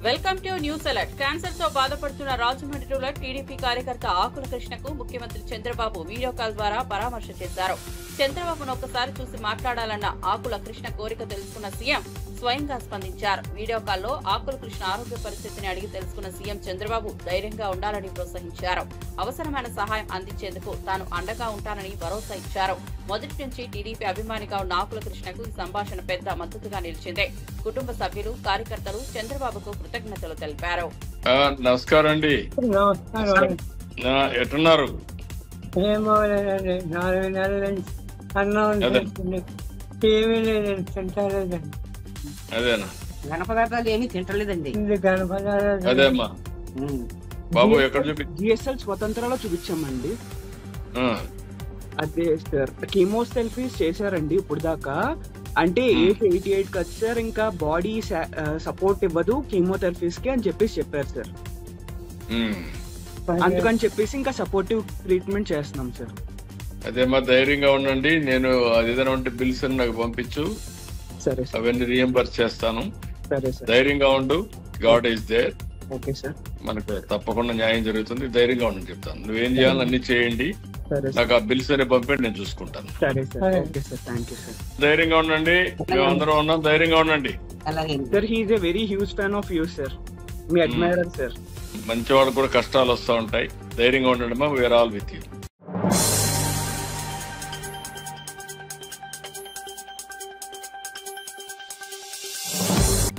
Welcome to news alert. Cancer తో బాధపడుతున్న రాజమండ్రిలో టీడీపీ కార్యకర్త ఆకుల కృష్ణకు ముఖ్యమంత్రి చంద్రబాబు వీడియో కాల్ ద్వారా పరామర్శ చేశారు. చంద్రబాబును ఒక్కసారి చూసి మాట్లాడాలన్న ఆకుల కృష్ణ కోరిక తెలుసుకున్న సీఎం స్వయంగా స్పందించారు. వీడియో కాల్లో ఆకుల కృష్ణ ఆరోగ్య పరిస్థితిని అడిగి తెలుసుకున్న సీఎం చంద్రబాబు ధైర్యంగా ఉండాలని ప్రోత్సహించారు. అవసరమైన సహాయం అందించేందుకు తాను అండగా ఉంటానని భరోసా ఇచ్చారు. మొదటి నుంచి టీడీపీ అభిమానిగా ఉన్న ఆకుల కృష్ణకు ఈ సంభాషణ పెద్ద మద్దతుగా నిలిచింది. కుటుంబ సభ్యులు, కార్యకర్తలు చంద్రబాబుకు కృతజ్ఞతలు తెలిపారు. నమస్కారం అండి. ఎట్టున్నారు? అదేనా ఘనపదార్థాలు ఏమీ తింటలేదండి. అదేమ్మా బాబు ఎక్కడ జిఎస్ఎల్ స్వతంత్రాలో చూపించామండి. అదే సార్ కీమోథెరపీస్ చేశారండి ఇప్పుడు దాకా. అంటే ఏజ్ 88 కదా సార్, ఇంకా బాడీ సపోర్ట్ ఇవ్వదు కీమోథెరపీస్ కి అని చెప్పారు సార్. అందుకని చెప్పేసి ఇంకా సపోర్టివ్ ట్రీట్మెంట్ చేస్తున్నాం సార్. అదేమ్మా ధైర్యంగా ఉండండి. నేను అదేదైనా ఉంటే బిల్స్ అని నాకు పంపించు. సరే సార్, అవన్నీ రీఎంబర్స్ చేస్తాను. సరే సార్, ధైర్యంగా ఉండు. God is there. Okay sir, మనకు తప్పకుండా న్యాయం జరుగుతుంది. ధైర్యంగా ఉండని చెప్తాను. నువ్వేం చేయాలని అన్ని చేయండి. నాకు ఆ బిల్స్ అనే పంపండి, నేను చూసుకుంటాను. సరే sir, okay sir, thank you sir. ధైర్యంగా ఉండండి. మేము అందరం ఉన్నాం, ధైర్యంగా ఉండండి. Sir he is a very huge fan of you sir, మీ అడ్మైరర్ సార్. మంచి వాళ్ళకు కూడా కష్టాలు వస్తూ ఉంటాయి. ధైర్యంగా ఉండండి మా, we're all with you.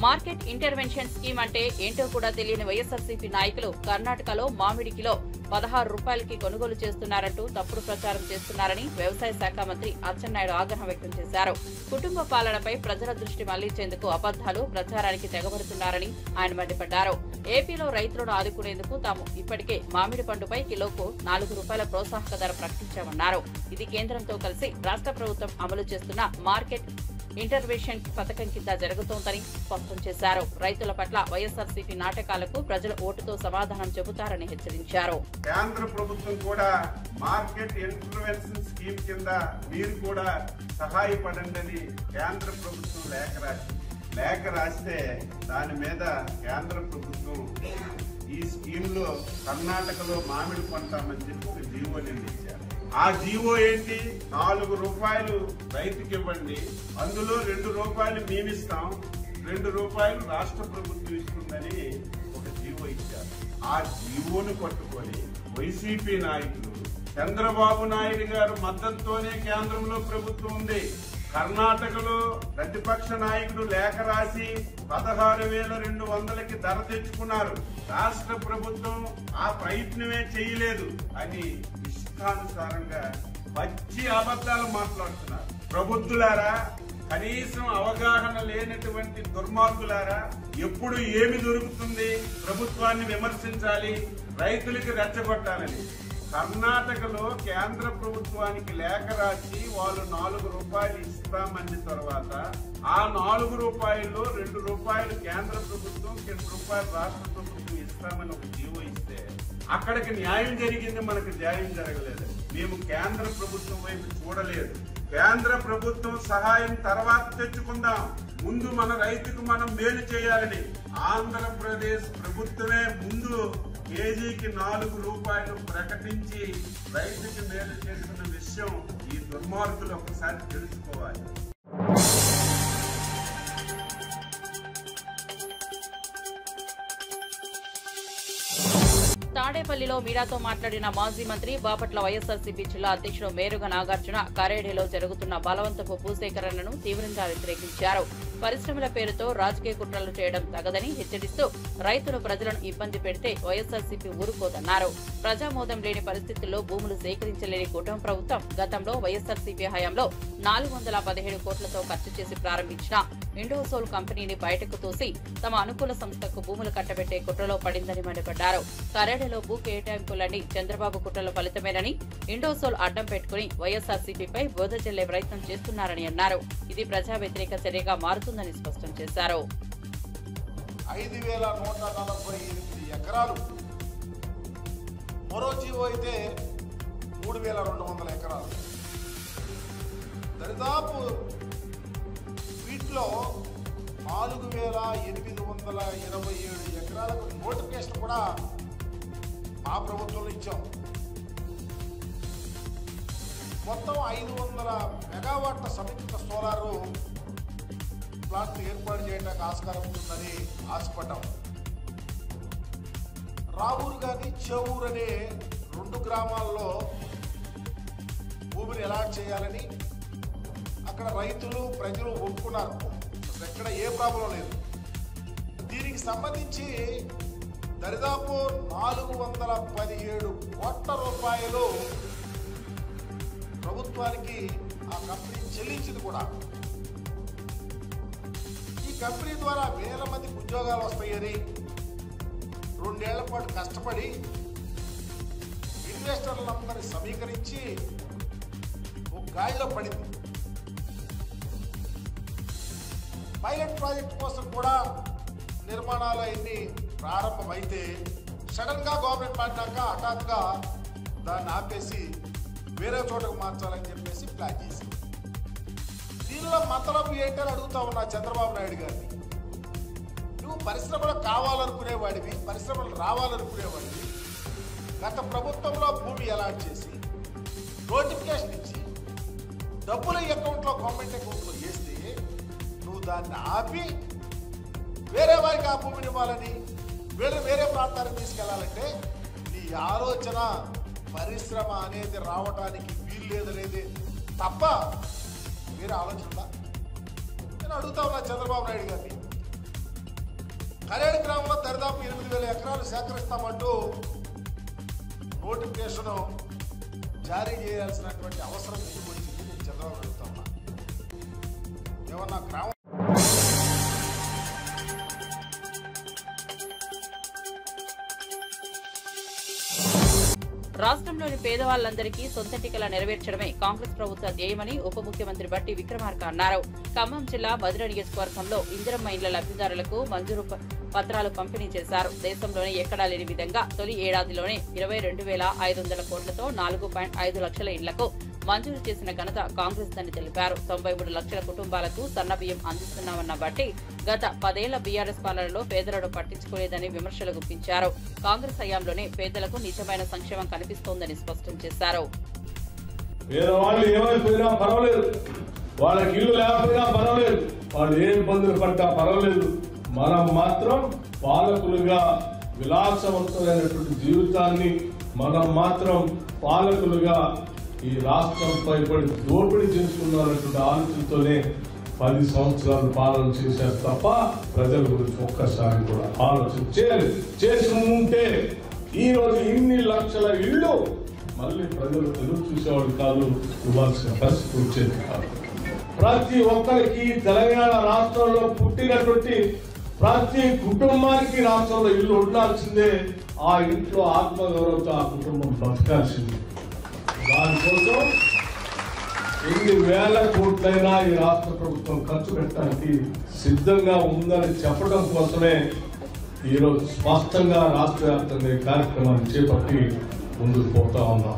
Market intervention scheme అంటే ఏంటో కూడా తెలియని వైఎస్ఆర్సీపీ నాయకులు కర్ణాటకలో మామిడి కిలో 16 రూపాయలకి కొనుగోలు చేస్తున్నారంటూ తప్పుడు ప్రచారం చేస్తున్నారని వ్యవసాయ శాఖ మంత్రి అచ్చెన్నాయుడు ఆగ్రహం వ్యక్తం చేశారు. కుటుంబ పాలనపై ప్రజల దృష్టి మళ్లించేందుకు అబద్దాలు ప్రచారానికి తెగబడుతున్నారని ఆయన మండిపడ్డారు. ఏపీలో రైతులను ఆదుకునేందుకు తాము ఇప్పటికే మామిడి పండుపై కిలోకు 4 రూపాయల ప్రోత్సాహక ధర ప్రకటించామన్నారు. ఇది కేంద్రంతో కలిసి రాష్ట్ర ప్రభుత్వం అమలు చేస్తున్న మార్కెట్ ఇంటర్వెన్షన్ పథకం కింద జరుగుతోందని స్పష్టం చేశారు. రైతుల పట్ల వైఎస్ఆర్సీపీ నాటకాలకు ప్రజలు ఓటుతో సమాధానం చెబుతారని హెచ్చరించారు. కేంద్ర ప్రభుత్వం కూడా మార్కెట్ ఇంటర్వెన్షన్ స్కీమ్ కింద మీరు కూడా సహాయపడండి అని కేంద్ర ప్రభుత్వం లేఖ రాస్తే దాని మీద కేంద్ర ప్రభుత్వం ఈ స్కీమ్ లో కర్ణాటకలో మామిడి కొంటామని చెప్పి ఒక జీవో నిందించారు. ఆ జీవో ఏంటి? 4 రూపాయలు రైతుకి ఇవ్వండి, అందులో 2 రూపాయలు మేమిస్తాం, 2 రూపాయలు రాష్ట్ర ప్రభుత్వం ఇస్తుందని ఒక జీవో ఇచ్చారు. ఆ జీవోను పట్టుకొని వైసీపీ నాయకులు, చంద్రబాబు నాయుడు గారు మద్దతుతోనే కేంద్రంలో ప్రభుత్వం ఉంది. కర్ణాటకలో ప్రతిపక్ష నాయకుడు లేఖ రాసి 16,200కి ధర తెచ్చుకున్నారు. రాష్ట్ర ప్రభుత్వం ఆ ప్రయత్నమే చేయలేదు అని ఇష్టానుసారంగా పచ్చి అబద్ధాలు మాట్లాడుతున్నారు. ప్రభుత్వాలారా, కనీసం అవగాహన లేనటువంటి దుర్మార్గులారా, ఎప్పుడు ఏమి దొరుకుతుంది ప్రభుత్వాన్ని విమర్శించాలి, రైతులకి రెచ్చగొట్టాలని. కర్ణాటకలో కేంద్ర ప్రభుత్వానికి లేఖ రాసి వాళ్ళు 4 రూపాయలు ఇస్తామన్న తర్వాత ఆ 4 రూపాయల్లో 2 రూపాయలు కేంద్ర ప్రభుత్వం, 2 రూపాయలు రాష్ట్ర ప్రభుత్వం ఇస్తామని ఒక జీవో ఇస్తే అక్కడికి న్యాయం జరిగింది, మనకు న్యాయం జరగలేదు. మేము కేంద్ర ప్రభుత్వం వైపు చూడలేదు. కేంద్ర ప్రభుత్వం సహాయం తర్వాత తెచ్చుకుందాం, ముందు మన రైతుకు మనం మేలు చేయాలని ఆంధ్రప్రదేశ్ ప్రభుత్వమే ముందు కేజీకి 4 రూపాయలు ప్రకటించి రైతుకి మేలు చేస్తున్న విషయం ఈ దుర్మార్గులు ఒకసారి తెలుసుకోవాలి. తాడేపల్లిలో మీడియాతో మాట్లాడిన మాజీ మంత్రి బాపట్ల వైఎస్ఆర్సీపీ జిల్లా అధ్యక్షుడు మేరుగ నాగార్జున కారేడిలో జరుగుతున్న బలవంతపు భూసేకరణను తీవ్రంగా వ్యతిరేకించారు. పరిశ్రమల పేరుతో రాజకీయ కుట్రలు చేయడం తగదని హెచ్చరిస్తూ రైతులు ప్రజలను ఇబ్బంది పెడితే వైఎస్ఆర్సీపీ ఊరుకోదన్నారు. ప్రజామోదం లేని పరిస్థితుల్లో భూములు సేకరించలేని కూటమి ప్రభుత్వం గతంలో వైఎస్ఆర్సీపీ హయాంలో 417 కోట్లతో ఖర్చు చేసి ప్రారంభించిన ఇండోసోల్ కంపెనీని బయటకు తోసి తమ అనుకూల సంస్థకు భూములు కట్టబెట్టే కుట్రలో పడిందని మండిపడ్డారు. కరేడలో భూ కేటాయింపులన్నీ చంద్రబాబు కుట్రల ఫలితమేనని, ఇండోసోల్ అడ్డం పెట్టుకుని వైఎస్ఆర్సీపీపై బోధ చెల్లే ప్రయత్నం చేస్తున్నారని అన్నారు. ఇది ప్రజా వ్యతిరేక చర్యగా మారుతుందని స్పష్టం చేశారు. 5,148 ఎకరాలు, మరో జీవో అయితే 3,200 ఎకరాలు, దరిదాపు వీటిలో 4,800 527 ఎకరాలకు నోటిఫికేషన్ కూడా మా ప్రభుత్వంలో ఇచ్చాం. మొత్తం 500 మెగావాట్ల సమీకృత సోలారు ప్లాంట్ ఏర్పాటు చేయడానికి ఆస్కారం ఉంటుందని ఆశపడ్డాం. రావూరు కానీ చెవూరు అనే 2 గ్రామాల్లో భూమిని అలాట్ చేయాలని అక్కడ రైతులు ప్రజలు ఒప్పుకున్నారు. ఎక్కడ ఏ ప్రాబ్లం లేదు. దీనికి సంబంధించి దరిదాపు 417 కోట్ల రూపాయలు ప్రభుత్వానికి ఆ కంపెనీ చెల్లించింది కూడా. ఈ కంపెనీ ద్వారా వేల మందికి ఉద్యోగాలు వస్తాయని 2 ఏళ్ల పాటు కష్టపడి ఇన్వెస్టర్లందరినీ సమీకరించి ఒక గాడిలో పడింది. పైలట్ ప్రాజెక్ట్ కోసం కూడా నిర్మాణాలు అన్ని ప్రారంభమైతే సడన్ గా గవర్నమెంట్ మారినాక హఠాత్తుగా దాన్ని ఆపేసి వేరే చోటకు మార్చాలని చెప్పేసి ప్లాన్ చేసింది. దీనిలో మతలబు ఏంటని అడుగుతా ఉన్నా చంద్రబాబు నాయుడు గారిని. నువ్వు పరిశ్రమలు కావాలనుకునేవాడివి, పరిశ్రమలు రావాలనుకునేవాడివి. గత ప్రభుత్వంలో భూమి అలాట్ చేసి నోటిఫికేషన్ ఇచ్చి డబ్బులు అకౌంట్లో గవర్నమెంట్ అకౌంట్లో వేస్తే నువ్వు దాన్ని ఆపి వేరే వారికి ఆ భూమిని ఇవ్వాలని వేరే ప్రాంతానికి తీసుకెళ్లాలంటే నీ ఆలోచన పరిశ్రమ అనేది రావడానికి వీలు లేదనేది తప్ప వేరే ఆలోచన ఉందా? నేను అడుగుతా ఉన్నా చంద్రబాబు నాయుడు గారిని. కరేడు గ్రామంలో దరిదాపు 8,000 ఎకరాలు సేకరిస్తామంటూ నోటిఫికేషన్ జారీ చేయాల్సినటువంటి అవసరం ఎందుకు వచ్చింది నేను చంద్రబాబు అడుగుతా ఉన్నా. ఏమన్నా గ్రామం రాష్ట్రంలోని పేదవాళ్లందరికీ సొంతటికల నెరవేర్చడమే కాంగ్రెస్ ప్రభుత్వ ధ్యేయమని ఉప ముఖ్యమంత్రి బట్టి విక్రమార్క అన్నారు. ఖమ్మం జిల్లా మధుర నియోజకవర్గంలో ఇందిరమ్మ ఇండ్ల లబ్ధిదారులకు మంజూరు పత్రాలు పంపిణీ చేశారు. దేశంలోనే ఎక్కడా లేని విధంగా తొలి ఏడాదిలోనే 22,500 కోట్లతో 4.5 లక్షల ఇండ్లకు మంజూరు చేసిన ఘనత కాంగ్రెస్ దని తెలిపారు. 93 లక్షల కుటుంబాలకు సన్నబియ్యం అందిస్తున్నామన్న బట్టి గత 10 ఏళ్ల బీఆర్ఎస్ పాలనలో పేదలను పట్టించుకోలేదని విమర్శలు గుప్పించారు. కాంగ్రెస్ హయాంలోనే పేదలకు నిజమైన సంక్షేమం కనిపిస్తోందని స్పష్టం చేశారు. పేదవాళ్ళు ఏమైపోయినా పర్వాలేదు, వాళ్ళకి ఇల్లు లేకపోయినా పర్వాలేదు, వాళ్ళు ఏ ఇబ్బందులు పడ్డా పర్వాలేదు, మనం మాత్రం పాలకులుగా విలాసవంతమైనటువంటి జీవితాన్ని మనం మాత్రం పాలకులుగా ఈ రాష్ట్రంపై పడి దోపిడీ చేసుకున్నటువంటి ఆలోచనతోనే 10 సంవత్సరాలు పాలన చేశారు తప్ప ప్రజల గురించి ఒక్కసారి కూడా ఆలోచన చేసి ఉంటే ఈ రోజు ఇన్ని లక్షల ఇళ్ళు మళ్ళీ ప్రజలు ఎదురు చూసేవాడు కాదు, ఇవ్వాల్సిన పరిస్థితి వచ్చేది కాదు. ప్రతి ఒక్కరికి తెలంగాణ రాష్ట్రంలో పుట్టినటువంటి ప్రతి కుటుంబానికి రాష్ట్రంలో ఇల్లు ఉండాల్సిందే. ఆ ఇంట్లో ఆత్మగౌరవంతో ఆ కుటుంబం బతకాల్సింది. దానికోసం ఎన్ని వేల కోట్లైనా ఈ రాష్ట్ర ప్రభుత్వం ఖర్చు పెట్టడానికి సిద్ధంగా ఉందని చెప్పడం కోసమే ఈరోజు స్పష్టంగా రాష్ట్ర వ్యాప్తంగా ఈ కార్యక్రమాన్ని చేపట్టి ముందుకు పోతా ఉన్నాం.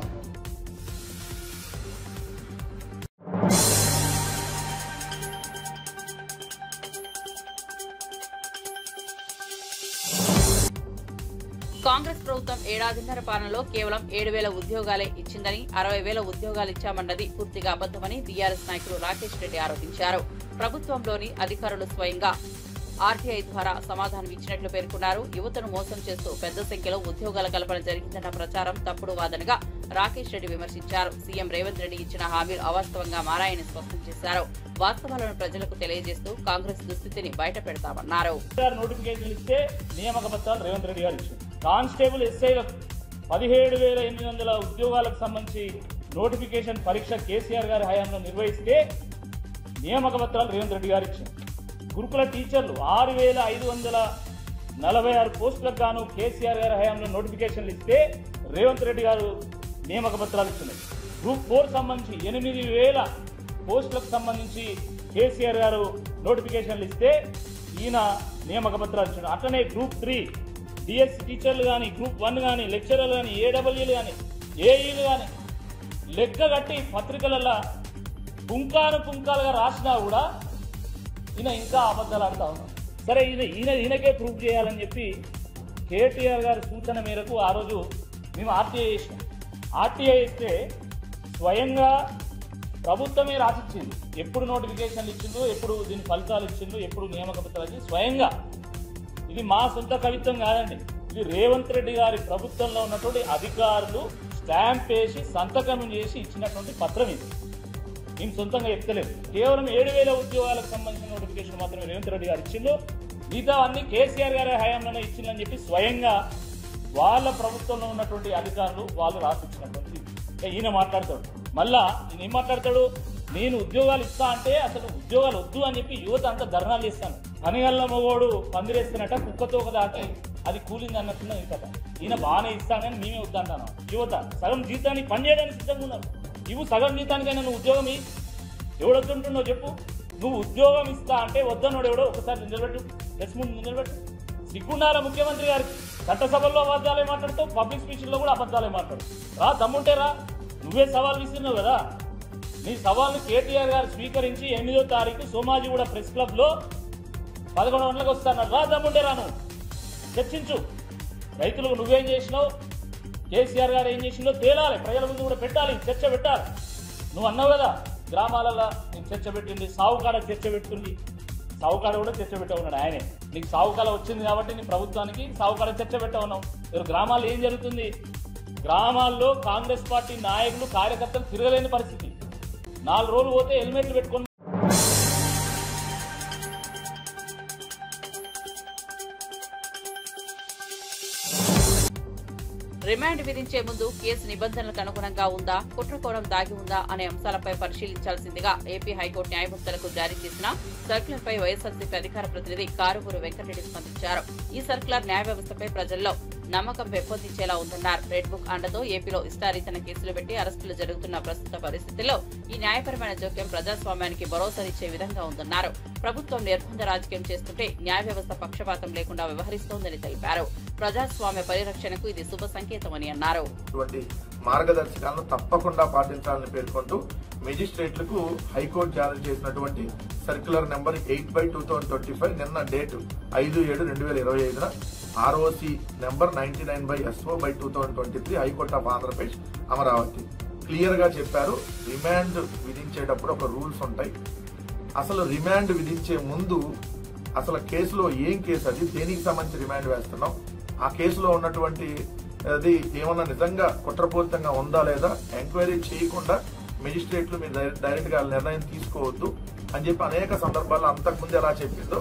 కాంగ్రెస్ ప్రభుత్వం ఏడాదిన్నర పాలనలో కేవలం 7,000 ఉద్యోగాలే ఇచ్చిందని 60,000 ఉద్యోగాలు ఇచ్చామన్నది పూర్తిగా అబద్దమని బీఆర్ఎస్ నాయకులు రాకేష్ రెడ్డి ఆరోపించారు. ప్రభుత్వంలోని అధికారులు స్వయంగా ఆర్టీఐ ద్వారా సమాధానం ఇచ్చినట్లు పేర్కొన్నారు. యువతను మోసం చేస్తూ పెద్ద సంఖ్యలో ఉద్యోగాల కల్పన జరిగిందన్న ప్రచారం తప్పుడు వాదనగా రాకేష్ రెడ్డి విమర్శించారు. సీఎం రేవంత్ రెడ్డి ఇచ్చిన హామీలు అవాస్తవంగా మారాయని స్పష్టం చేశారు. వాస్తవాలను ప్రజలకు తెలియజేస్తూ కాంగ్రెస్ దుస్థితిని బయట పెడతామన్నారు. నోటిఫికేషన్ ఇస్తే నియామక పత్రాలు రేవంత్ రెడ్డి గారు ఇచ్చారు. కానిస్టేబుల్ ఎస్ఐలకు 17,800 ఉద్యోగాలకు సంబంధించి నోటిఫికేషన్ పరీక్ష కేసీఆర్ గారి హయాంలో నిర్వహిస్తే నియామక పత్రాలు రేవంత్ రెడ్డి గారు ఇచ్చారు. గురుకుల టీచర్లు 6,546 పోస్టులకు గాను కేసీఆర్ గారి హయాంలో నోటిఫికేషన్లు ఇస్తే రేవంత్ రెడ్డి గారు నియామక పత్రాలు ఇస్తున్నారు. గ్రూప్ 4 సంబంధించి 8,000 పోస్టులకు సంబంధించి కేసీఆర్ గారు నోటిఫికేషన్లు ఇస్తే ఈయన నియామక పత్రాలు ఇచ్చారు. అట్లనే గ్రూప్ 3 డిఎస్ టీచర్లు కానీ, గ్రూప్ 1 కానీ, లెక్చరర్లు కానీ, ఏడబ్ల్యూలు కానీ, ఏఈలు కానీ లెక్క కట్టి పత్రికలలో పుంకాలుగా రాసినా కూడా ఈయన ఇంకా అబద్ధాలు ఆడుతూ ఉన్నాడు. సరే ఈయనకే ప్రూఫ్ చేయాలని చెప్పి కేటీఆర్ గారి సూచన మేరకు ఆ రోజు మేము ఆర్టీఐ చేసినాం. ఆర్టీఐ ఇస్తే స్వయంగా ప్రభుత్వమే రాసిచ్చింది. ఎప్పుడు నోటిఫికేషన్లు ఇచ్చిందో, ఎప్పుడు దీని ఫలితాలు ఇచ్చిందో, ఎప్పుడు నియామక పత్రాలు స్వయంగా. ఇది మా సొంత కవిత్వం కాదండి, ఇది రేవంత్ రెడ్డి గారి ప్రభుత్వంలో ఉన్నటువంటి అధికారులు స్టాంప్ వేసి సంతకం చేసి ఇచ్చినటువంటి పత్రం ఇది. మేము సొంతంగా చెప్తలేదు. కేవలం 7,000 ఉద్యోగాలకు సంబంధించిన నోటిఫికేషన్ మాత్రమే రేవంత్ రెడ్డి గారు ఇచ్చిందో, మిగతా అన్ని కేసీఆర్ గారి హయాంలోనే ఇచ్చిందని చెప్పి స్వయంగా వాళ్ళ ప్రభుత్వంలో ఉన్నటువంటి అధికారులు వాళ్ళు రాసిచ్చినటువంటి. ఈయన మాట్లాడతాడు, మళ్ళా ఈయన ఏం మాట్లాడతాడు, నేను ఉద్యోగాలు ఇస్తా అంటే అసలు ఉద్యోగాలు వద్దు అని చెప్పి యువత అంతా ధర్నాలు చేస్తాను. పనిగల్ల మగోడు పందిరేస్తున్నట్ట కుక్కతో దాటి అది కూలింది అన్నట్టున్నది కదా. ఈయన బాగానే ఇస్తానని మేమే వద్దంటాను. యువత సగం జీతానికి పనిచేయడానికి సిద్ధంగా ఉన్నారు. ఇవ్వు సగం జీతానికైనా నువ్వు ఉద్యోగం ఎవడొద్దుంటున్నావు చెప్పు. నువ్వు ఉద్యోగం ఇస్తా అంటే వద్దన్నోడు ఎవడో ఒకసారి నిలబెట్టు, ప్రెస్ ముందు నిలబెట్టు. సిగ్గుండాల ముఖ్యమంత్రి గారికి. చట్టసభల్లో అబద్ధాలే మాట్లాడుతావు, పబ్లిక్ స్పీచ్లో కూడా అబద్ధాలే మాట్లాడు. రా దమ్ముంటే రా, నువ్వే సవాల్ విసిరినావు కదా. నీ సవాల్ని కేటీఆర్ గారు స్వీకరించి 8వ తారీఖు సోమాజిగూడ ప్రెస్ క్లబ్లో 11 గంటలకు వస్తాను. రా దమ్ముంటే రా, నువ్వు చర్చించు. రైతులకు నువ్వేం చేసినావు, కేసీఆర్ గారు ఏం చేసిందో తేలాలి, ప్రజల ముందు కూడా పెట్టాలి, చర్చ పెట్టాలి. నువ్వు అన్నావు కదా గ్రామాలలో నేను చర్చ పెట్టింది, సావుకాడ చర్చ పెట్టుకుంది. సావుకాడ కూడా చర్చ పెట్ట ఉన్నాడు ఆయనే. నీకు సావుకాల వచ్చింది కాబట్టి నీ ప్రభుత్వానికి సావుకాడ చర్చ పెట్ట ఉన్నావు. మీరు గ్రామాల్లో ఏం జరుగుతుంది, గ్రామాల్లో కాంగ్రెస్ పార్టీ నాయకులు కార్యకర్తలు తిరగలేని పరిస్థితి. 4 రోజులు పోతే హెల్మెట్లు పెట్టుకొని రిమాండ్ విధించే ముందు కేసు నిబంధనలకు అనుగుణంగా ఉందా, కుట్రకోణం దాగి ఉందా అనే అంశాలపై పరిశీలించాల్సిందిగా ఏపీ హైకోర్టు న్యాయమూర్తులకు జారీ చేసిన సర్క్యులర్పై వైఎస్ఆర్సీపీ అధికార ప్రతినిధి కారుమూరి వెంకటరెడ్డి స్పందించారు. ఈ సర్క్యులర్ న్యాయ వ్యవస్థపై ప్రజల్లో నమ్మకం పెంపొందించేలా ఉందన్నారు. రెడ్ బుక్ అండతో ఏపీలో ఇష్టారీతన కేసులు పెట్టి అరెస్టులు జరుగుతున్న ప్రస్తుత పరిస్థితుల్లో ఈ న్యాయపరమైన జోక్యం ప్రజాస్వామ్యానికి భరోసానిచ్చే విధంగా ఉందన్నారు. ప్రభుత్వం నిర్బంధ రాజకీయం చేస్తుంటే న్యాయ వ్యవస్థ పక్షపాతం లేకుండా వ్యవహరిస్తోందని తెలిపారు. ప్రజాస్వామ్య పరిరక్షణకు ఇది శుభ సంకేతమని అన్నారు. మార్గదర్శకాలను తప్పకుండా పాటించాలని పేర్కొంటూ మెజిస్ట్రేట్లకు హైకోర్టు జారీ చేసినటువంటి సర్క్యులర్ నెంబర్ 8/2025 నిన్న date 5/7/2025 ROC number 99/SO/2023 high court of Andhra Pradesh Amaravati clear గా చెప్పారు. రిమాండ్ విధించేటప్పుడు ఒక రూల్స్ ఉంటాయి. అసలు రిమాండ్ విధించే ముందు అసలు కేసులో ఏం కేసు, అది దేనికి సంబంధించి రిమాండ్ వేస్తున్నాం, ఆ కేసులో ఉన్నటువంటి అది ఏమన్నా నిజంగా కుట్రపూరితంగా ఉందా లేదా ఎంక్వైరీ చేయకుండా మెజిస్ట్రేట్లు మీరు డైరెక్ట్ గా నిర్ణయం తీసుకోవద్దు అని చెప్పి అనేక సందర్భాల్లో అంతకుముందు ఎలా చెప్పిందో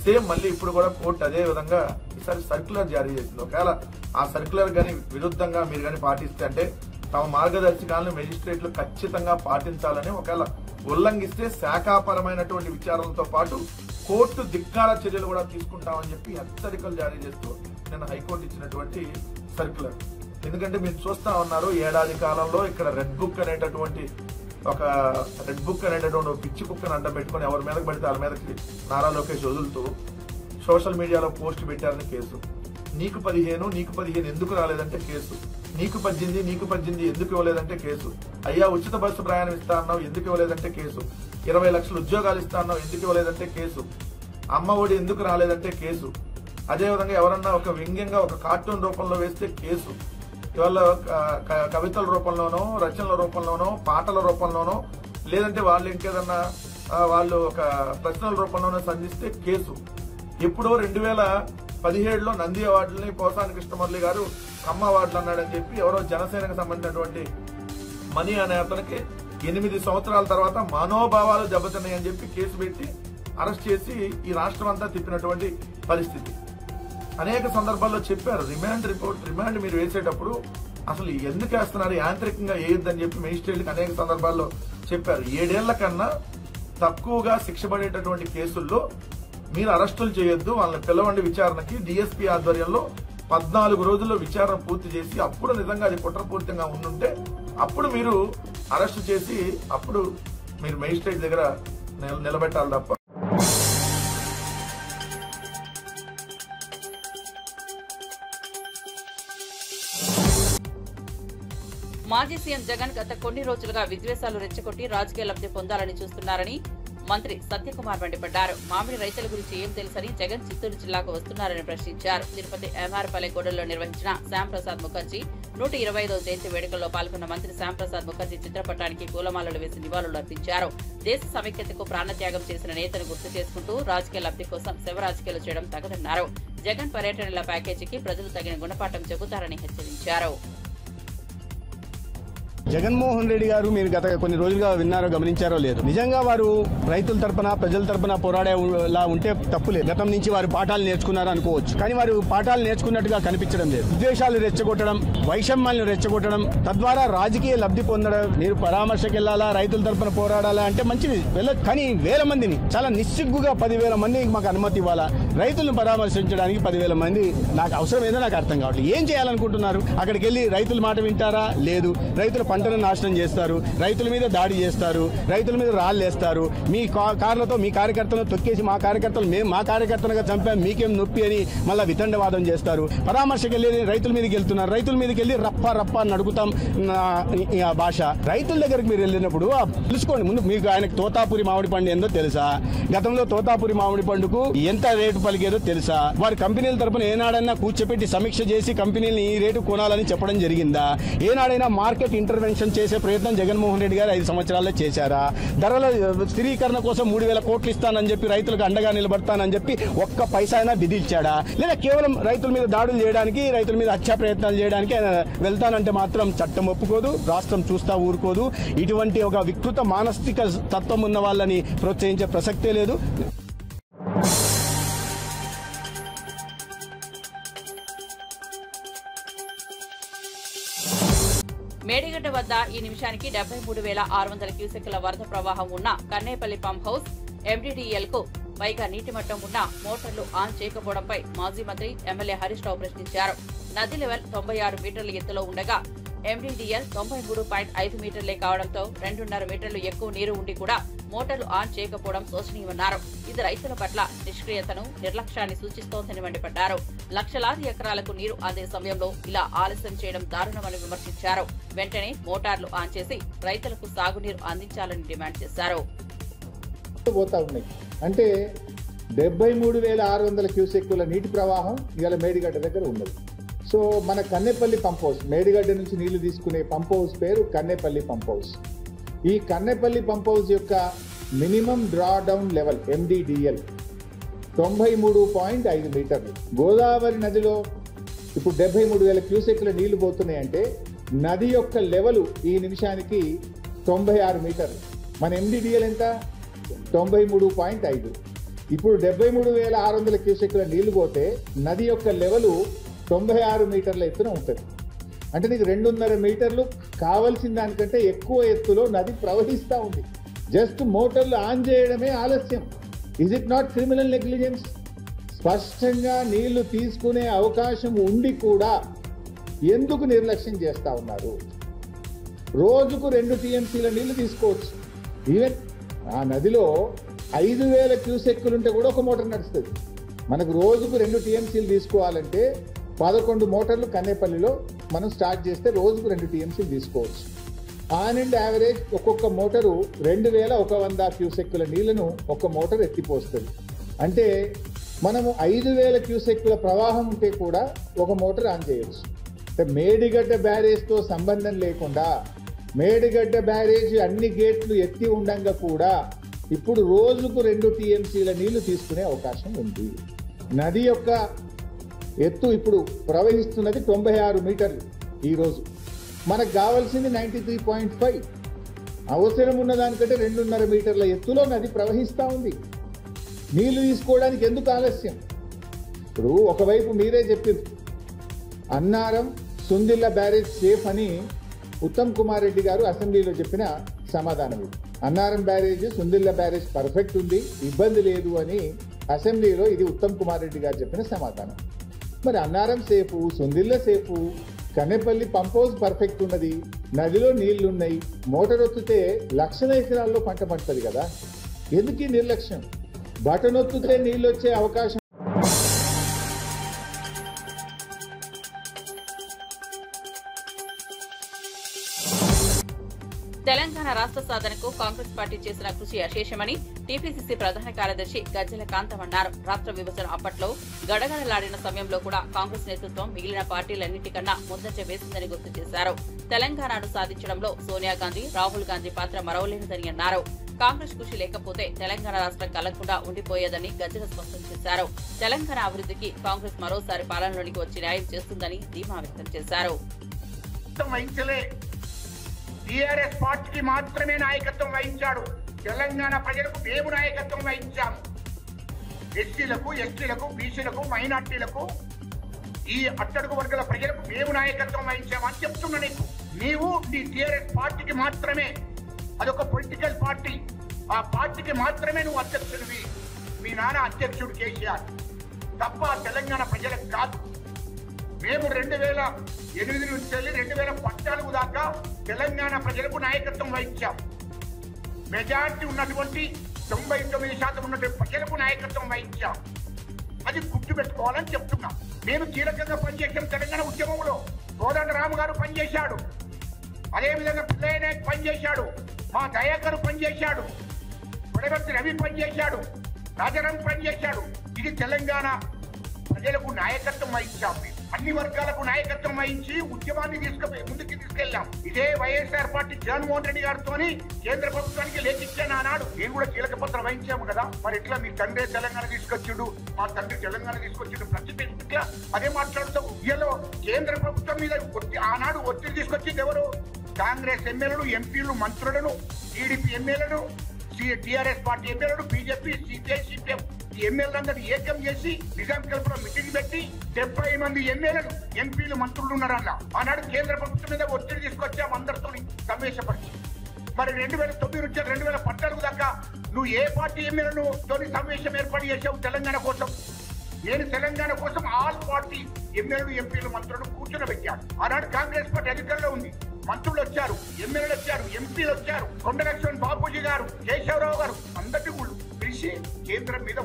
సేమ్ మళ్ళీ ఇప్పుడు కూడా కోర్టు అదే విధంగా ఈసారి సర్క్యులర్ జారీ చేసింది. ఒకవేళ ఆ సర్క్యులర్ గాని విరుద్ధంగా మీరు గాని పాటిస్తే అంటే తమ మార్గదర్శకాలను మెజిస్ట్రేట్లు ఖచ్చితంగా పాటించాలని, ఒకవేళ ఉల్లంఘిస్తే శాఖాపరమైనటువంటి విచారణలతో పాటు కోర్టు ధిక్కార చర్యలు కూడా తీసుకుంటామని చెప్పి హెచ్చరికలు జారీ చేస్తూ నిన్న హైకోర్టు ఇచ్చినటువంటి సర్క్యులర్. ఎందుకంటే మీరు చూస్తా ఉన్నారు, ఏడాది కాలంలో ఇక్కడ రెడ్ బుక్ అనేటటువంటి పిచ్చి కుక్కను అంట పెట్టుకుని ఎవరి మీదకి పడితే వాళ్ళ మీదకి నారా లోకేష్ వదులుతూ సోషల్ మీడియాలో పోస్ట్ పెట్టారని కేసు, నీకు 15 ఎందుకు రాలేదంటే కేసు, నీకు 18 ఎందుకు ఇవ్వలేదంటే కేసు, అయ్యా ఉచిత బస్సు ప్రయాణం ఇస్తా అన్నావు ఎందుకు ఇవ్వలేదంటే కేసు, 20 లక్షల ఉద్యోగాలు ఇస్తా అన్నావు ఎందుకు ఇవ్వలేదంటే కేసు, అమ్మ ఒడి ఎందుకు రాలేదంటే కేసు, అదేవిధంగా ఎవరన్నా ఒక వ్యంగ్యంగా ఒక కార్టూన్ రూపంలో వేస్తే కేసు, ఇవాళ కవితల రూపంలోనో రచనల రూపంలోనో పాటల రూపంలోనో లేదంటే వాళ్ళు ఇంకేదన్నా వాళ్ళు ఒక ప్రశ్నల రూపంలోనో సంధిస్తే కేసు. ఎప్పుడో 2017లో నంది అవార్డులని పోసాని కృష్ణమురళి గారు కమ్మ అవార్డులు అన్నాడని చెప్పి ఎవరో జనసేనకు సంబంధించినటువంటి మనీ అనే అతనికి 8 సంవత్సరాల తర్వాత మనోభావాలు దెబ్బతిన్నాయని చెప్పి కేసు పెట్టి అరెస్ట్ చేసి ఈ రాష్ట్రం అంతా తిప్పినటువంటి పరిస్థితి. అనేక సందర్భాల్లో చెప్పారు రిమాండ్ మీరు వేసేటప్పుడు అసలు ఎందుకు వేస్తున్నారు, యాంత్రికంగా వేయొద్దని చెప్పి మెజిస్ట్రేట్లకు అనేక సందర్భాల్లో చెప్పారు. 7 ఏళ్ల కన్నా తక్కువగా శిక్ష పడేటటువంటి కేసుల్లో మీరు అరెస్టులు చేయొద్దు, వాళ్ళని పిలవండి విచారణకి. డిఎస్పీ ఆధ్వర్యంలో 14 రోజుల్లో విచారణ పూర్తి చేసి అప్పుడు నిజంగా అది కుట్రపూరితంగా ఉండుంటే అప్పుడు మీరు అరెస్టు చేసి అప్పుడు మీరు మెజిస్ట్రేట్ దగ్గర నిలబెట్టాలి తప్ప. మాజీ సీఎం జగన్ గత కొన్ని రోజులుగా విద్వేషాలు రెచ్చగొట్టి రాజకీయ లబ్ధి పొందాలని చూస్తున్నారని మంత్రి సత్యకుమార్ మండిపడ్డారు. మామిడి రైతుల గురించి ఏం తెలుసని జగన్ చిత్తూరు జిల్లాకు వస్తున్నారని ప్రశ్నించారు. తిరుపతి ఎంఆర్పల్లెగూడెంలో నిర్వహించిన శ్యాంప్రసాద్ ముఖర్జీ 125వ జయంతి వేడుకల్లో పాల్గొన్న మంత్రి శ్యాంప్రసాద్ ముఖర్జీ చిత్రపటానికి పూలమాలలు వేసి నివాళులర్పించారు. దేశ సమైక్యతకు ప్రాణత్యాగం చేసిన నేతను గుర్తు చేసుకుంటూ రాజకీయ లబ్ధి కోసం శవ రాజకీయాలు చేయడం తగదన్నారు. జగన్ పర్యటనల ప్యాకేజీకి ప్రజలు తగిన గుణపాఠం చెబుతారని హెచ్చరించారు. జగన్మోహన్ రెడ్డి గారు మీరు గత కొన్ని రోజులుగా విన్నారో గమనించారో లేదు, నిజంగా వారు రైతుల తరపున ప్రజల తరపున పోరాడేలా ఉంటే తప్పులేదు. గతం నుంచి వారు పాఠాలు నేర్చుకున్నారు అనుకోవచ్చు, కానీ వారు పాఠాలు నేర్చుకున్నట్టుగా కనిపించడం లేదు. ఉద్దేశాలు రెచ్చగొట్టడం, వైషమ్యాలను రెచ్చగొట్టడం, తద్వారా రాజకీయ లబ్ధి పొందడం. మీరు పరామర్శకు వెళ్లాలా, రైతుల తరపున పోరాడాలా అంటే మంచిది వెళ్ళదు, కానీ వేల మందిని చాలా నిస్సిగ్గుగా 10,000 మందికి మాకు అనుమతి ఇవ్వాలా, రైతులను పరామర్శించడానికి 10,000 మంది నాకు అవసరం ఏదో నాకు అర్థం కావట్లేదు. ఏం చేయాలనుకుంటున్నారు? అక్కడికి వెళ్లి రైతుల మాట వింటారా? లేదు. రైతుల పంటను నాశనం చేస్తారు, రైతుల మీద దాడి చేస్తారు, రైతుల మీద రాళ్ళు వేస్తారు. మీ కార్లతో మీ కార్యకర్తలను తొక్కేసి మా కార్యకర్తలు మేము మా కార్యకర్తలుగా చంపాం మీకేం నొప్పి అని మళ్ళీ వితండవాదం చేస్తారు. పరామర్శకు వెళ్ళి రైతుల మీదకి వెళ్తున్నారు, రైతుల మీదకి వెళ్ళి రప్ప అని అడుగుతాం భాష. రైతుల దగ్గరికి మీరు వెళ్ళినప్పుడు తెలుసుకోండి. ముందు మీకు ఆయనకు తోతాపురి మామిడి పండు ఏందో తెలుసా? గతంలో తోతాపురి మామిడి పండుకు ఎంత రేటు పలికేదో తెలుసా? వారి కంపెనీల తరపున ఏనాడైనా కూర్చోపెట్టి సమీక్ష చేసి కంపెనీని ఈ రేటు కొనాలని చెప్పడం జరిగిందా? ఏనాడైనా మార్కెట్ ఇంటర్వెన్షన్ చేసే ప్రయత్నం జగన్మోహన్ రెడ్డి గారు 5 సంవత్సరాల్లో చేశారా? ధరల స్థిరీకరణ కోసం 3,000 కోట్లు ఇస్తానని చెప్పి రైతులకు అండగా నిలబడతానని చెప్పి ఒక్క పైసా అయినా విధించాడా? లేదా కేవలం రైతుల మీద దాడులు చేయడానికి, రైతుల మీద హత్యా ప్రయత్నాలు చేయడానికి ఆయన వెళ్తానంటే మాత్రం చట్టం ఒప్పుకోదు, రాష్ట్రం చూస్తా ఊరుకోదు. ఇటువంటి ఒక వికృత మానసిక తత్వం ఉన్న వాళ్ళని ప్రోత్సహించే ప్రసక్తే లేదు. మేడిగడ్డ వద్ద ఈ నిమిషానికి 73,600 క్యూసెక్కుల వరద ప్రవాహం ఉన్న కన్నేపల్లి పంప్ హౌస్ ఎండీడీఎల్ కు పైగా నీటి మట్టం ఉన్న మోటార్లు ఆన్ చేయకపోవడంపై మాజీ మంత్రి ఎమ్మెల్యే హరీష్ రావు ప్రశ్నించారు. నది లెవెల్ 96 మీటర్ల ఎత్తులో ఉండగా ఎండీడీఎల్ 93.5 మీటర్లే కావడంతో 2.5 మీటర్లు ఎక్కువ నీరు ఉండి కూడా మోటార్లు ఆన్ చేయకపోవడం శోచనీయమన్నారు. ఇది రైతుల పట్ల నిష్క్రియతను, నిర్లక్ష్యాన్ని సూచిస్తోందని మండిపడ్డారు. లక్షలాది ఎకరాలకు నీరు అందే సమయంలో ఇలా ఆలస్యం చేయడం దారుణమని విమర్శించారు. వెంటనే మోటార్లు ఆన్ చేసి రైతులకు సాగునీరు అందించాలని డిమాండ్ చేశారు. అంటే 73,600 క్యూసెక్కుల నీటి ప్రవాహం ఇవాళ మేడిగడ్డ దగ్గర ఉన్నది. సో మన కన్నేపల్లి పంప్ హౌస్, మేడిగడ్డ నుంచి నీళ్లు తీసుకునే పంప్ హౌస్ పేరు కన్నేపల్లి పంప్ హౌస్. ఈ కన్నేపల్లి పంప్ హౌస్ యొక్క మినిమం డ్రా డౌన్ లెవెల్ ఎండీడీఎల్ 93.5 మీటర్లు. గోదావరి నదిలో ఇప్పుడు 73,000 క్యూసెక్ల నీళ్లు పోతున్నాయంటే నది యొక్క లెవెల్ ఈ నిమిషానికి 96 మీటర్లు. మన ఎండీడీఎల్ ఎంత? 93.5. ఇప్పుడు 73,600 క్యూసెక్ల నీళ్లు పోతే నది యొక్క లెవెల్ 96 మీటర్ల ఎత్తున ఉంటుంది. అంటే నీకు 2.5 మీటర్లు కావలసిన దానికంటే ఎక్కువ ఎత్తులో నది ప్రవహిస్తూ ఉంది. జస్ట్ మోటార్లు ఆన్ చేయడమే ఆలస్యం. Is it not criminal negligence? స్పష్టంగా నీళ్లు తీసుకునే అవకాశం ఉండి కూడా ఎందుకు నిర్లక్ష్యం చేస్తూ ఉన్నారు? రోజుకు 2 టీఎంసీల నీళ్లు తీసుకోవచ్చు. ఈవెన్ ఆ నదిలో 5,000 క్యూసెక్కులుంటే కూడా ఒక మోటార్ నడుస్తుంది. మనకు రోజుకు 2 టీఎంసీలు తీసుకోవాలంటే 11 మోటార్లు కన్నేపల్లిలో మనం స్టార్ట్ చేస్తే రోజుకు 2 టీఎంసీలు తీసుకోవచ్చు. ఆన్ అండ్ యావరేజ్ ఒక్కొక్క మోటారు 2,100 క్యూసెక్కుల నీళ్లను ఒక మోటార్ ఎత్తిపోస్తుంది. అంటే మనము 5,000 క్యూసెక్కుల ప్రవాహం ఉంటే కూడా ఒక మోటార్ ఆన్ చేయొచ్చు. అంటే మేడిగడ్డ బ్యారేజ్తో సంబంధం లేకుండా మేడిగడ్డ బ్యారేజ్ అన్ని గేట్లు ఎత్తి ఉండంగా కూడా ఇప్పుడు రోజుకు 2 టీఎంసీల నీళ్లు తీసుకునే అవకాశం ఉంది. నది యొక్క ఎత్తు ఇప్పుడు ప్రవహిస్తున్నది 96 మీటర్లు. ఈరోజు మనకు కావాల్సింది 93.5. అవసరం ఉన్న దానికంటే 2.5 మీటర్ల ఎత్తులో నది ప్రవహిస్తూ ఉంది. నీళ్లు తీసుకోవడానికి ఎందుకు ఆలస్యం? ఇప్పుడు ఒకవైపు మీరే చెప్పారు అన్నారం సుందిల్ల బ్యారేజ్ సేఫ్ అని ఉత్తమ్ కుమార్ రెడ్డి గారు అసెంబ్లీలో చెప్పిన సమాధానం. Annaram barrage, Sundilla barrage perfect ఉంది, ఇబ్బంది లేదు అని అసెంబ్లీలో ఇది ఉత్తమ్ కుమార్ రెడ్డి గారు చెప్పిన సమాధానం. మరి Annaram safe, Sundilla safe, Kannepalli pump house perfect ఉన్నది, నదిలో నీళ్లున్నాయి, మోటార్ ఒత్తితే లక్షల ఎకరాల్లో పంట పడుతుంది కదా. ఎందుకు ఈ నిర్లక్ష్యం? బటన్ ఒత్తితే నీళ్ళు వచ్చే అవకాశం. తెలంగాణ రాష్ట్ర సాధనకు కాంగ్రెస్ పార్టీ చేసిన కృషి అశేషమని టీపీసీసీ ప్రధాన కార్యదర్శి గజ్జెల కాంతం అన్నారు. రాష్ట్ర విభజన అప్పట్లో గడగడలాడిన సమయంలో కూడా కాంగ్రెస్ నేతృత్వం మిగిలిన పార్టీలన్నింటికన్నా ముందంజ వేసిందని గుర్తు చేశారు. తెలంగాణను సాధించడంలో సోనియా గాంధీ, రాహుల్ గాంధీ పాత్ర మరవలేనిదని అన్నారు. కాంగ్రెస్ కృషి లేకపోతే తెలంగాణ రాష్ట్రం కలగకుండా ఉండిపోయేదని గజ్జెల స్పష్టం చేశారు. తెలంగాణ అభివృద్ధికి కాంగ్రెస్ మరోసారి పాలనలోనికి వచ్చి న్యాయం చేస్తుందని ధీమా వ్యక్తం చేశారు. టీఆర్ఎస్ పార్టీకి మాత్రమే నాయకత్వం వహించాడు. తెలంగాణ ప్రజలకు మేము నాయకత్వం వహించాము. ఎస్సీలకు, ఎస్టీలకు, బీసీలకు, మైనార్టీలకు, ఈ అట్టడుగు వర్గాల ప్రజలకు మేము నాయకత్వం వహించామని చెప్తున్నా నీకు. నీవు నీ టీఆర్ఎస్ పార్టీకి మాత్రమే, అదొక పొలిటికల్ పార్టీ, ఆ పార్టీకి మాత్రమే నువ్వు అధ్యక్షుడివి. మీ నాన్న అధ్యక్షుడు కేసీఆర్ తప్ప తెలంగాణ ప్రజలకు కాదు. మేము 2008 నుంచి 2014 దాకా తెలంగాణ ప్రజలకు నాయకత్వం వహించాం. మెజార్టీ ఉన్నటువంటి 99% ఉన్నటువంటి ప్రజలకు నాయకత్వం వహించాం. అది గుర్తు పెట్టుకోవాలని చెప్తున్నాం. నేను కీలకంగా పనిచేసాం తెలంగాణ ఉద్యమంలో. కోదండ రాము గారు పనిచేశాడు, అదేవిధంగా పిల్లయ్య నాయక్ పనిచేశాడు, మా దయాకర్ పనిచేశాడు, పొడగొత్తి రవి పనిచేశాడు, రాజారాం పనిచేశాడు. ఇది తెలంగాణ ప్రజలకు నాయకత్వం వహించాం. అన్ని వర్గాలకు నాయకత్వం వహించి ఉద్యమాన్ని ముందుకు తీసుకెళ్లాం. ఇదే వైఎస్ఆర్ పార్టీ జగన్మోహన్ రెడ్డి గారితో కేంద్ర ప్రభుత్వానికి లేఖించాను ఆనాడు. నేను కూడా కీలక పాత్ర వహించాము కదా. మరి ఇట్లా మీ తండ్రి తెలంగాణ తీసుకొచ్చిండు, మా తండ్రి తెలంగాణ తీసుకొచ్చిండు, ప్రతి ఇట్లా అదే మాట్లాడుతావు. ఇయ్యలో కేంద్ర ప్రభుత్వం మీద ఆనాడు ఒత్తిడి తీసుకొచ్చింది ఎవరు? కాంగ్రెస్ ఎమ్మెల్యేలు, ఎంపీలు, మంత్రులను, టీడీపీ ఎమ్మెల్యేలు, టీఆర్ఎస్ పార్టీ ఎమ్మెల్యేలు, బీజేపీ, సిపిఐ, సిపిఎం ఎమ్మెల్యేలందరూ ఏకం చేసి నిజాం కల్పన మీటింగ్ పెట్టి 70 మంది ఎమ్మెల్యేలు, ఎంపీలు, మంత్రులు ఉన్నారు. అలా ఆనాడు కేంద్ర ప్రభుత్వం మీద ఒత్తిడి తీసుకొచ్చాము అందరితో సమావేశపరిచి. మరి 2009 నుంచి 2014 దాకా నువ్వు ఏ పార్టీ ఎమ్మెల్యేను తోని సమావేశం ఏర్పాటు చేసావు తెలంగాణ కోసం? నేను తెలంగాణ కోసం ఆల్ పార్టీ ఎమ్మెల్యేలు, ఎంపీలు, మంత్రులను కూర్చొని ఆనాడు కాంగ్రెస్ పార్టీ అధికారంలో ఉంది. మంత్రులు వచ్చారు, ఎమ్మెల్యేలు వచ్చారు, ఎంపీలు వచ్చారు, కొండ లక్ష్మణ్ బాపూజీ గారు, కేశవరావు గారు, అందరినీ కూడా పిలిచి కేంద్రం మీద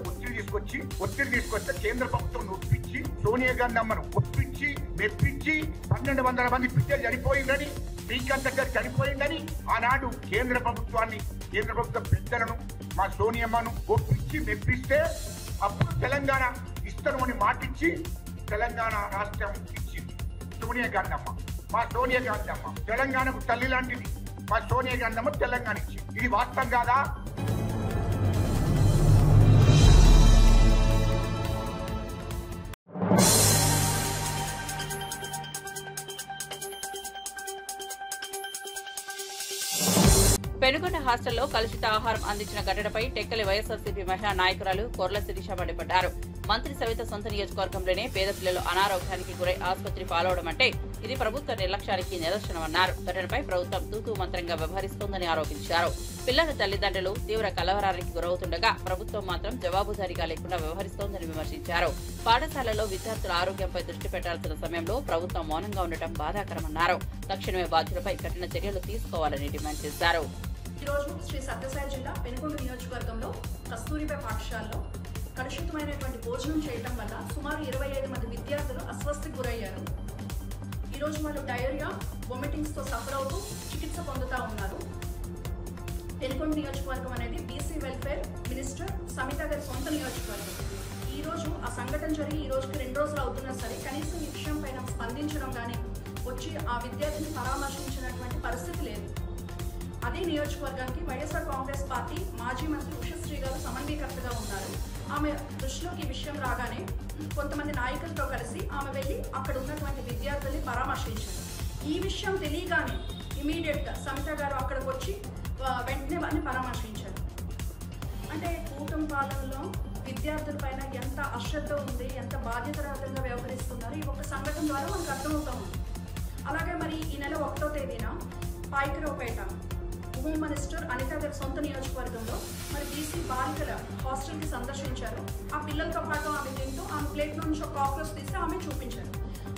ఒత్తిడి తీసుకొస్తే కేంద్ర ప్రభుత్వం ఒప్పించి, సోనియా గాంధీ అమ్మను ఒప్పించి, మెప్పించి 1200 మంది బిడ్డలు చనిపోయిందని, శ్రీకాంత్ గారు చనిపోయిందని ఆనాడు కేంద్ర ప్రభుత్వ పెద్దలను, మా సోనియమ్మను ఒప్పించి మెప్పిస్తే అప్పుడు తెలంగాణ ఇస్తాను అని మాటిచ్చి తెలంగాణ రాష్ట్రం ఇచ్చింది సోనియా గాంధీ అమ్మ. మా సోనియా గాంధీ అమ్మ తెలంగాణకు తల్లి లాంటిది. మా సోనియా గాంధీ అమ్మ తెలంగాణ ఇచ్చింది. ఇది వాస్తవం కాదా? పెనుగొండ హాస్టల్లో కలుషిత ఆహారం అందించిన ఘటనపై టెక్కలి వైఎస్ఆర్సీపీ మహిళా నాయకురాలు కొర్ల శిరీష మండిపడ్డారు. మంత్రి సవిత సొంత నియోజకవర్గంలోనే పేద పిల్లలు అనారోగ్యానికి గురై ఆసుపత్రి పాలవడం అంటే ఇది ప్రభుత్వ నిర్లక్ష్యానికి నిదర్శనమన్నారు. ఘటనపై ప్రభుత్వం తూతూ మంత్రంగా వ్యవహరిస్తోందని ఆరోపించారు. పిల్లల తల్లిదండ్రులు తీవ్ర కలవరానికి గురవుతుండగా ప్రభుత్వం మాత్రం జవాబుదారీగా లేకుండా వ్యవహరిస్తోందని విమర్శించారు. పాఠశాలలో విద్యార్థుల ఆరోగ్యంపై దృష్టి పెట్టాల్సిన సమయంలో ప్రభుత్వం మౌనంగా ఉండటం బాధాకరమన్నారు. తక్షణమే బాధ్యులపై కఠిన చర్యలు తీసుకోవాలని డిమాండ్ చేశారు. ఈ రోజు శ్రీ సత్యసాయి జిల్లా పెనుగొండ నియోజకవర్గంలో కస్తూరిబా పాఠశాలలో కలుషితమైనటువంటి భోజనం చేయడం వల్ల సుమారు 25 మంది విద్యార్థులు అస్వస్థకు గురయ్యారు. ఈ రోజు వాళ్ళు డయేరియా, వొమిటింగ్స్ తో సఫర్ అవుతూ చికిత్స పొందుతా ఉన్నారు. పెనుగొండ నియోజకవర్గం అనేది బీసీ వెల్ఫేర్ మినిస్టర్ సమిత గారి సొంత నియోజకవర్గం. ఈ రోజు ఆ సంఘటన జరిగి ఈ రోజుకి 2 రోజులు అవుతున్నా సరే కనీసం ఈ విషయం పైన స్పందించడం కానీ వచ్చి ఆ విద్యార్థిని పరామర్శించినటువంటి పరిస్థితి లేదు. అదే నియోజకవర్గానికి వైఎస్ఆర్ కాంగ్రెస్ పార్టీ మాజీ మంత్రి ఉషశ్రీ గారు సమన్వయకర్తగా ఉన్నారు. ఆమె దృష్టిలోకి ఈ విషయం రాగానే కొంతమంది నాయకులతో కలిసి ఆమె వెళ్ళి అక్కడ ఉన్నటువంటి విద్యార్థుల్ని పరామర్శించారు. ఈ విషయం తెలియగానే ఇమీడియట్గా సమిత గారు అక్కడికి వచ్చి వెంటనే వారిని పరామర్శించారు. అంటే కూటమి పాలనలో విద్యార్థుల పైన ఎంత అశ్రద్ధ ఉంది, ఎంత బాధ్యతారహితంగా వ్యవహరిస్తున్నారు ఈ ఒక్క సంఘటన ద్వారా మనకు అర్థమవుతా ఉంది. అలాగే మరి ఈ నెల 1వ తేదీన పాయకరావుపేట హోమ్ మినిస్టర్ అనిత గారి సొంత నియోజకవర్గంలో మరి బీసీ బాలికల హాస్టల్కి సందర్శించారు. ఆ పిల్లలతో పాటు ఆమె తింటూ ఆమె ప్లేట్లో నుంచి ఒక కాక్రోచ్ తీసి ఆమె చూపించారు.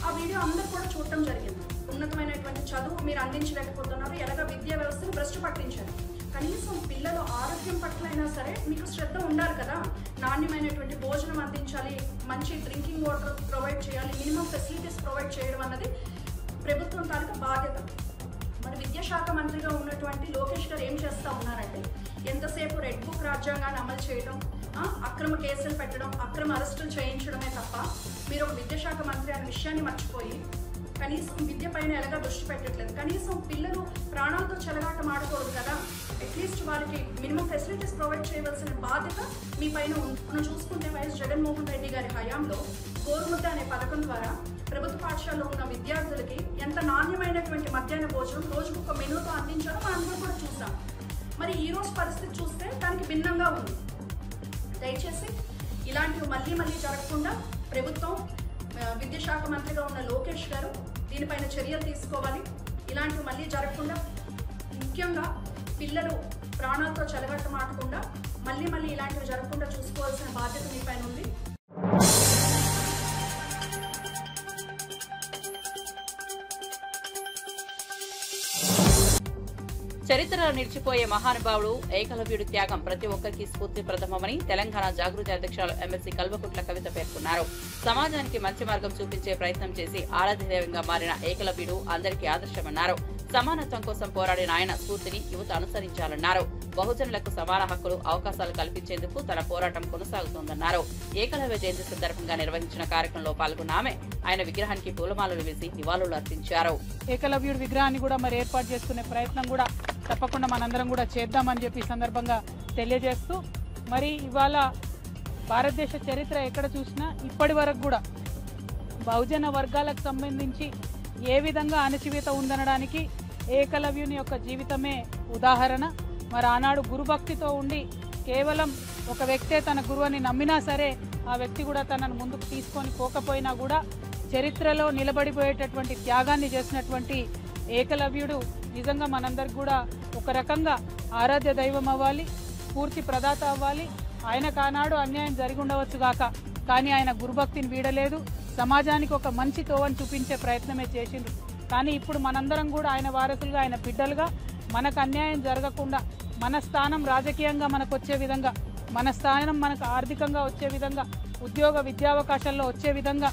ఆ వీడియో అందరూ కూడా చూడటం జరిగింది. ఉన్నతమైనటువంటి చదువు మీరు అందించలేకపోతున్నారు, ఎలాగ విద్యా వ్యవస్థను భ్రష్టు పట్టించారు. కనీసం పిల్లల ఆరోగ్యం పట్ల అయినా సరే మీకు శ్రద్ధ ఉండాలి కదా. నాణ్యమైనటువంటి భోజనం అందించాలి, మంచి డ్రింకింగ్ వాటర్ ప్రొవైడ్ చేయాలి, మినిమం ఫెసిలిటీస్ ప్రొవైడ్ చేయడం అన్నది ప్రభుత్వం తాలూకా బాధ్యత. మరి విద్యాశాఖ మంత్రిగా ఉన్నటువంటి లోకేష్ గారు ఏం చేస్తా ఉన్నారంటే ఎంతసేపు రెడ్ బుక్ రాజ్యాంగాన్ని అమలు చేయడం, అక్రమ కేసులు పెట్టడం, అక్రమ అరెస్టులు చేయించడమే తప్ప మీరు ఒక విద్యాశాఖ మంత్రి అనే విషయాన్ని మర్చిపోయి కనీసం విద్య పైన ఎలాగా దృష్టి పెట్టట్లేదు. కనీసం పిల్లలు ప్రాణాలతో చెలగాటం ఆడకూడదు కదా, అట్లీస్ట్ వారికి మినిమం ఫెసిలిటీస్ ప్రొవైడ్ చేయవలసిన బాధ్యత మీ పైన ఉంది. మనం చూసుకుంటే వైఎస్ జగన్మోహన్ రెడ్డి గారి హయాంలో గోరుముద్ద అనే పథకం ద్వారా ప్రభుత్వ పాఠశాలలో ఉన్న విద్యార్థులకి ఎంత నాణ్యమైనటువంటి మధ్యాహ్న భోజనం రోజుకు ఒక మెనూతో అందించాలో మనందరం కూడా చూసాం. మరి ఈ రోజు పరిస్థితి చూస్తే దానికి భిన్నంగా ఉంది. దయచేసి ఇలాంటివి మళ్ళీ జరగకుండా ప్రభుత్వం, విద్యాశాఖ మంత్రిగా ఉన్న లోకేష్ గారు దీనిపైన చర్యలు తీసుకోవాలి. ఇలాంటివి మళ్ళీ జరగకుండా, ముఖ్యంగా పిల్లలు ప్రాణాలతో చెలగట్టమాడకుండా మళ్ళీ ఇలాంటివి జరగకుండా చూసుకోవాల్సిన బాధ్యత మీ పైన ఉంది. చరిత్రలో నిలిచిపోయే మహానుభావుడు ఏకలవ్యుడి త్యాగం ప్రతి ఒక్కరికి స్ఫూర్తిప్రదమని తెలంగాణ జాగృతి అధ్యక్షులు ఎమ్మెల్సీ కల్వకుంట్ల కవిత పేర్కొన్నారు. సమాజానికి మంచి మార్గం చూపించే ప్రయత్నం చేసి ఆరాధ్యదైవంగా మారిన ఏకలవ్యుడు అందరికీ ఆదర్శమన్నారు. సమానత్వం కోసం పోరాడిన ఆయన స్ఫూర్తిని యువత అనుసరించాలన్నారు. బహుజనులకు సమాన హక్కులు, అవకాశాలు కల్పించేందుకు తన పోరాటం కొనసాగుతోందన్నారు. ఏకలవ్య జయంతి సందర్భంగా నిర్వహించిన కార్యక్రమంలో పాల్గొన్న ఆమె ఆయన విగ్రహానికి పూలమాలలు వేసి నివాళులు అర్పించారు. ఏకలవ్యుడి విగ్రహాన్ని కూడా ఏర్పాటు చేసుకునే ప్రయత్నం కూడా తప్పకుండా మనందరం కూడా చేద్దామని చెప్పి ఈ సందర్భంగా తెలియజేస్తూ, మరి ఇవాళ భారతదేశ చరిత్ర ఎక్కడ చూసినా ఇప్పటి వరకు కూడా బహుజన వర్గాలకు సంబంధించి ఏ విధంగా అణచివేత ఉందనడానికి ఏకలవ్యుని యొక్క జీవితమే ఉదాహరణ. మరి ఆనాడు గురుభక్తితో ఉండి కేవలం ఒక వ్యక్తే తన గురువుని నమ్మినా సరే ఆ వ్యక్తి కూడా తనను ముందుకు తీసుకొని పోకపోయినా కూడా చరిత్రలో నిలబడిపోయేటటువంటి త్యాగాన్ని చేసినటువంటి ఏకలవ్యుడు నిజంగా మనందరికి కూడా ఒక రకంగా ఆరాధ్య దైవం అవ్వాలి, స్ఫూర్తి ప్రదాత అవ్వాలి. ఆయనకు ఆనాడు అన్యాయం జరిగి ఉండవచ్చు గాక, కానీ ఆయన గురుభక్తిని వీడలేదు, సమాజానికి ఒక మంచి తోవని చూపించే ప్రయత్నమే చేసిండ్రు. కానీ ఇప్పుడు మనందరం కూడా ఆయన వారసులుగా, ఆయన బిడ్డలుగా మనకు అన్యాయం జరగకుండా, మన స్థానం రాజకీయంగా మనకు వచ్చే విధంగా, మన స్థానం మనకు ఆర్థికంగా వచ్చే విధంగా, ఉద్యోగ విద్యావకాశాల్లో వచ్చే విధంగా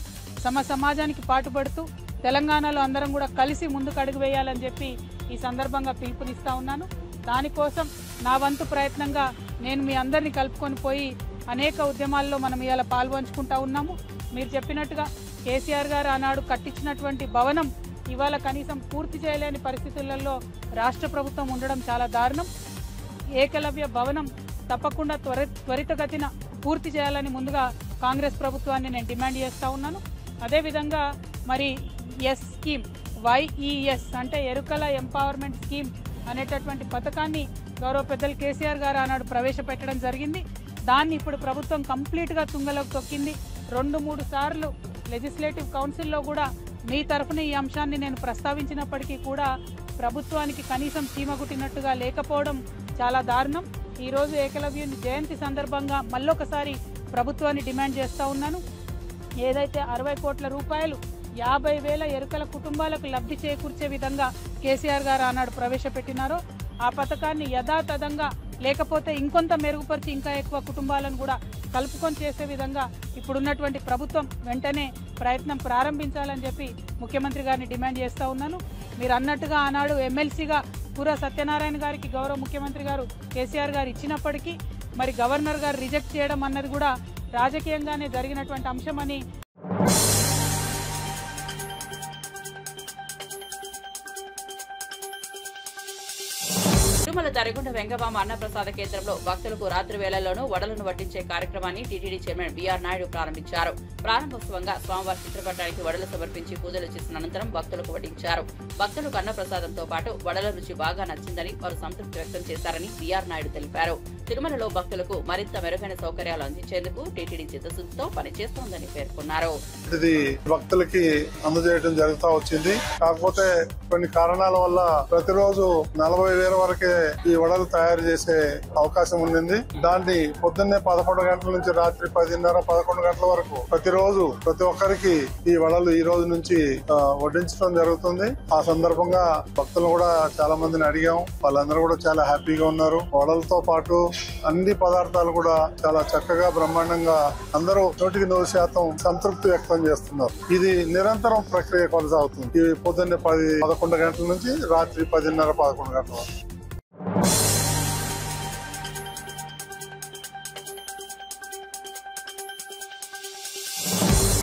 సమాజానికి పాటుపడుతూ తెలంగాణలో అందరం కూడా కలిసి ముందుకు అడుగు వేయాలని చెప్పి ఈ సందర్భంగా పిలుపునిస్తా ఉన్నాను. దానికోసం నా వంతు ప్రయత్నంగా నేను మీ అందరినీ కలుపుకొని పోయి అనేక ఉద్యమాల్లో మనం ఇవాళ పాల్పంచుకుంటా ఉన్నాము. మీరు చెప్పినట్టుగా కేసీఆర్ గారు ఆనాడు కట్టించినటువంటి భవనం ఇవాళ కనీసం పూర్తి చేయలేని పరిస్థితులలో రాష్ట్ర ప్రభుత్వం ఉండడం చాలా దారుణం. ఏకలవ్య భవనం తప్పకుండా త్వరితగతిన పూర్తి చేయాలని ముందుగా కాంగ్రెస్ ప్రభుత్వాన్ని నేను డిమాండ్ చేస్తూ ఉన్నాను. అదేవిధంగా మరి ఎస్ స్కీమ్, వైఈఎస్ అంటే ఎరుకల ఎంపవర్మెంట్ స్కీమ్ అనేటటువంటి పథకాన్ని గౌరవ పెద్దలు కేసీఆర్ గారు ఆనాడు ప్రవేశపెట్టడం జరిగింది. దాన్ని ఇప్పుడు ప్రభుత్వం కంప్లీట్గా తుంగలోకి తొక్కింది. 2-3 సార్లు లెజిస్లేటివ్ కౌన్సిల్లో కూడా మీ తరఫున ఈ అంశాన్ని నేను ప్రస్తావించినప్పటికీ కూడా ప్రభుత్వానికి కనీసం చీమగుట్టినట్టుగా లేకపోవడం చాలా దారుణం. ఈరోజు ఏకలవ్యుని జయంతి సందర్భంగా మళ్ళొకసారి ప్రభుత్వాన్ని డిమాండ్ చేస్తూ ఉన్నాను. ఏదైతే 60 కోట్ల రూపాయలు 50,000 ఎరుకల కుటుంబాలకు లబ్ధి చేకూర్చే విధంగా కేసీఆర్ గారు ఆనాడు ప్రవేశపెట్టినారో ఆ పథకాన్ని యథాతథంగా, లేకపోతే ఇంకొంత మెరుగుపరిచి ఇంకా ఎక్కువ కుటుంబాలను కూడా కలుపుకొని చేసే విధంగా ఇప్పుడున్నటువంటి ప్రభుత్వం వెంటనే ప్రయత్నం ప్రారంభించాలని చెప్పి ముఖ్యమంత్రి గారిని డిమాండ్ చేస్తూ ఉన్నాను. మీరు అన్నట్టుగా ఆనాడు ఎమ్మెల్సీగా పూరా సత్యనారాయణ గారికి గౌరవ ముఖ్యమంత్రి గారు కేసీఆర్ గారు ఇచ్చినప్పటికీ మరి గవర్నర్ గారు రిజెక్ట్ చేయడం అన్నది కూడా రాజకీయంగానే జరిగినటువంటి అంశమని తిరుమల తరిగొండ వెంగమామ అన్నప్రసాద కేంద్రంలో భక్తులకు రాత్రి వేళల్లోనూ వడలను వడ్డించే కార్యక్రమాన్ని టీటీడీ చైర్మన్ బీఆర్ నాయుడు ప్రారంభించారు. ప్రారంభోత్సవంగా స్వామివారి చిత్రపటానికి వడలు సమర్పించి పూజలు చేసిన అనంతరం భక్తులకు వడ్డించారు. భక్తులకు అన్నప్రసాదంతో పాటు వడల రుచి బాగా నచ్చిందని వారు సంతృప్తి వ్యక్తం చేశారని బీఆర్ నాయుడు తెలిపారు. తిరుమలలో భక్తులకు మరింత మెరుగైన సౌకర్యాలు అందించేందుకు టీటీడీ చిత్తశుద్ధితో పనిచేస్తోందని పేర్కొన్నారు. ఇది భక్తులకి అందజేయడం జరుగుతూ వచ్చింది. కాకపోతే కొన్ని కారణాల వల్ల ప్రతిరోజు 40,000 వరకే ఈ వడలు తయారు చేసే అవకాశం ఉండింది. దాన్ని పొద్దున్నే 11 గంటల నుంచి రాత్రి 10:30, 11 గంటల వరకు ప్రతిరోజు ప్రతి ఒక్కరికి ఈ వడలు ఈ రోజు నుంచి వడ్డించడం జరుగుతుంది. ఆ సందర్భంగా భక్తులు కూడా చాలా మందిని అడిగాం. వాళ్ళందరూ కూడా చాలా హ్యాపీగా ఉన్నారు. వడలతో పాటు అన్ని పదార్థాలు కూడా చాలా చక్కగా బ్రహ్మాండంగా అందరూ 100% సంతృప్తి వ్యక్తం చేస్తున్నారు. ఇది నిరంతరం ప్రక్రియ కొనసాగుతుంది. పొద్దున్నే 10-11 గంటల నుంచి రాత్రి 10:30, 11 గంటల వరకు.